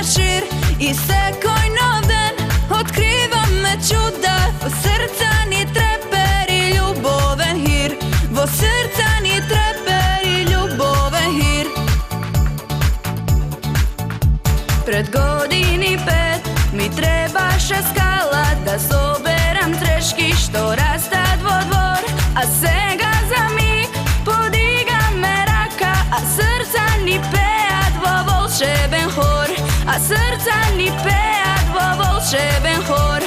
šir i sekoj nov den otkriva me čuda. Vo srca ni treper i ljuboven hir, vo srca ni treper i ljuboven hir. Pred godini 5 mi trebaše skala da soberam treški što rasta dvor, a sega za mig podiga me raka, a srca ni peat vo volšeben hor, a srca ni peat vo volšeben hor.